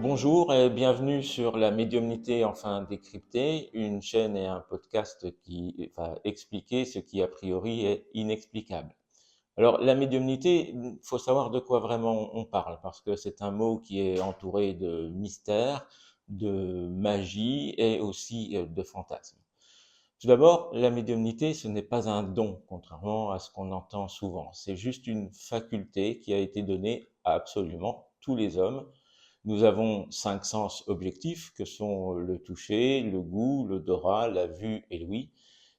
Bonjour et bienvenue sur la médiumnité enfin décryptée, une chaîne et un podcast qui va expliquer ce qui a priori est inexplicable. Alors la médiumnité, il faut savoir de quoi vraiment on parle, parce que c'est un mot qui est entouré de mystère, de magie et aussi de fantasmes. Tout d'abord, la médiumnité, ce n'est pas un don, contrairement à ce qu'on entend souvent. C'est juste une faculté qui a été donnée à absolument tous les hommes. Nous avons 5 sens objectifs que sont le toucher, le goût, l'odorat, la vue et l'ouïe.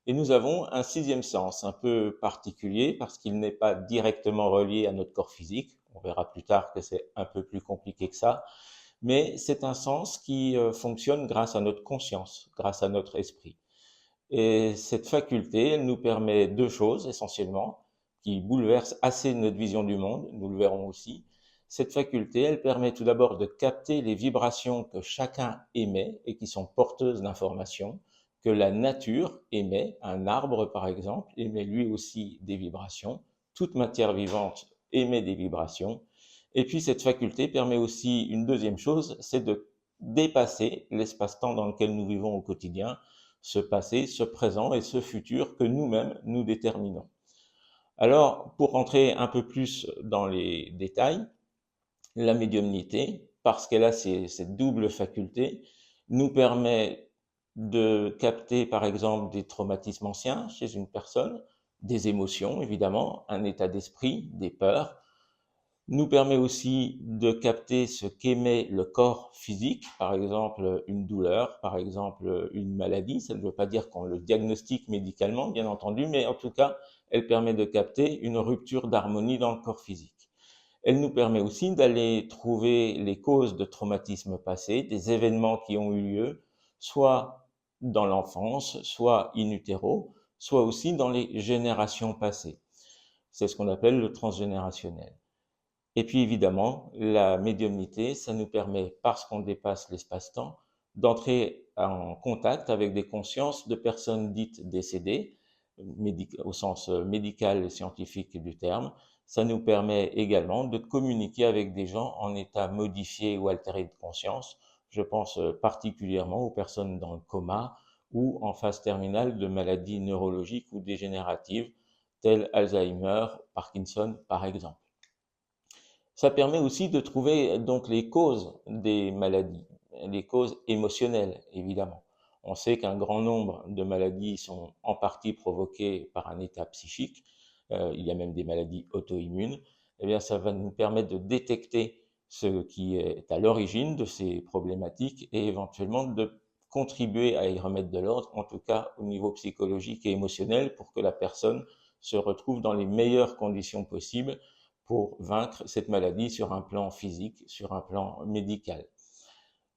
Et nous avons un sixième sens un peu particulier parce qu'il n'est pas directement relié à notre corps physique. On verra plus tard que c'est un peu plus compliqué que ça. Mais c'est un sens qui fonctionne grâce à notre conscience, grâce à notre esprit. Et cette faculté, elle nous permet deux choses essentiellement, qui bouleversent assez notre vision du monde, nous le verrons aussi. Cette faculté, elle permet tout d'abord de capter les vibrations que chacun émet et qui sont porteuses d'informations, que la nature émet, un arbre par exemple, émet lui aussi des vibrations, toute matière vivante émet des vibrations. Et puis cette faculté permet aussi une deuxième chose, c'est de dépasser l'espace-temps dans lequel nous vivons au quotidien, ce passé, ce présent et ce futur que nous-mêmes nous déterminons. Alors, pour rentrer un peu plus dans les détails, la médiumnité, parce qu'elle a cette double faculté, nous permet de capter par exemple des traumatismes anciens chez une personne, des émotions évidemment, un état d'esprit, des peurs, nous permet aussi de capter ce qu'émet le corps physique, par exemple une douleur, par exemple une maladie. Ça ne veut pas dire qu'on le diagnostique médicalement, bien entendu, mais en tout cas, elle permet de capter une rupture d'harmonie dans le corps physique. Elle nous permet aussi d'aller trouver les causes de traumatismes passés, des événements qui ont eu lieu, soit dans l'enfance, soit in utero, soit aussi dans les générations passées. C'est ce qu'on appelle le transgénérationnel. Et puis évidemment, la médiumnité, ça nous permet, parce qu'on dépasse l'espace-temps, d'entrer en contact avec des consciences de personnes dites décédées, au sens médical et scientifique du terme. Ça nous permet également de communiquer avec des gens en état modifié ou altéré de conscience. Je pense particulièrement aux personnes dans le coma ou en phase terminale de maladies neurologiques ou dégénératives, telles Alzheimer, Parkinson par exemple. Ça permet aussi de trouver donc les causes des maladies, les causes émotionnelles, évidemment. On sait qu'un grand nombre de maladies sont en partie provoquées par un état psychique. Il y a même des maladies auto-immunes. Eh bien, ça va nous permettre de détecter ce qui est à l'origine de ces problématiques et éventuellement de contribuer à y remettre de l'ordre, en tout cas au niveau psychologique et émotionnel, pour que la personne se retrouve dans les meilleures conditions possibles pour vaincre cette maladie sur un plan physique, sur un plan médical.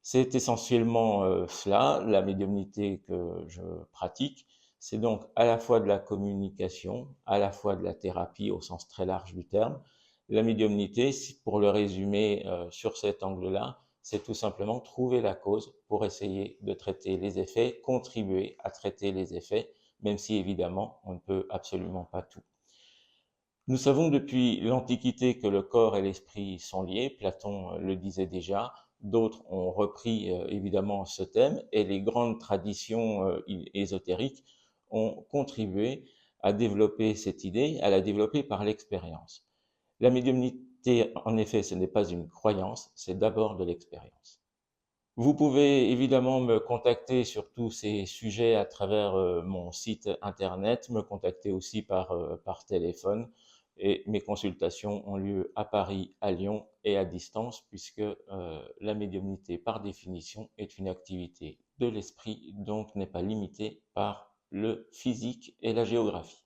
C'est essentiellement cela, la médiumnité que je pratique. C'est donc à la fois de la communication, à la fois de la thérapie au sens très large du terme. La médiumnité, pour le résumer sur cet angle-là, c'est tout simplement trouver la cause pour essayer de traiter les effets, contribuer à traiter les effets, même si évidemment on ne peut absolument pas tout. Nous savons depuis l'Antiquité que le corps et l'esprit sont liés, Platon le disait déjà, d'autres ont repris évidemment ce thème et les grandes traditions ésotériques ont contribué à développer cette idée, à la développer par l'expérience. La médiumnité, en effet, ce n'est pas une croyance, c'est d'abord de l'expérience. Vous pouvez évidemment me contacter sur tous ces sujets à travers mon site internet, me contacter aussi par téléphone et mes consultations ont lieu à Paris, à Lyon et à distance puisque la médiumnité par définition est une activité de l'esprit donc n'est pas limitée par le physique et la géographie.